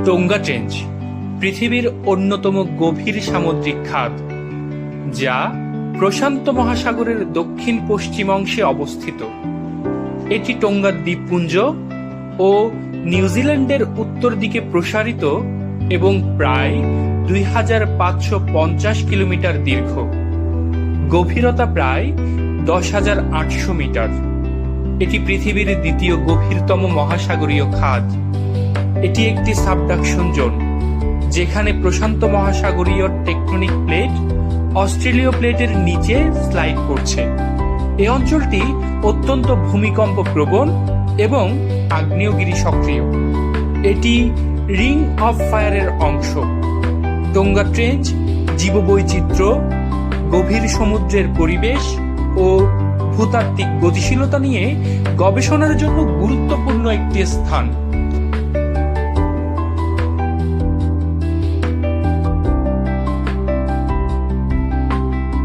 তোঙ্গা trench পৃথিবীর অন্যতম গভীর সামুদ্রিক খাত, যা প্রশান্ত মহাসাগরের দক্ষিণ পশ্চিম অংশে অবস্থিত। এটি টোঙ্গা দ্বীপপুঞ্জ ও নিউজিল্যান্ডের উত্তর দিকে প্রসারিত এবং প্রায় 2550 কিলোমিটার দীর্ঘ। গভীরতা প্রায় 10,800 মিটার। এটি পৃথিবীর দ্বিতীয় গভীরতম মহাসাগরীয় খাত। এটি একটি সাবডাকশন জোন, যেখানে প্রশান্ত মহাসাগরীয় টেকটনিক প্লেট অস্ট্রেলীয় প্লেটের নিচে স্লাইড করছে। এই অঞ্চলটি অত্যন্ত ভূমিকম্প প্রবণ এবং আগ্নেয়গিরি সক্রিয়। এটি রিং অফ ফায়ারের অংশ। তোঙ্গা ট্রেঞ্চ জীববৈচিত্র্য, গভীর সমুদ্রের পরিবেশ ও ভূতাত্ত্বিক গতিশীলতা নিয়ে গবেষণার জন্য গুরুত্বপূর্ণ একটি স্থান।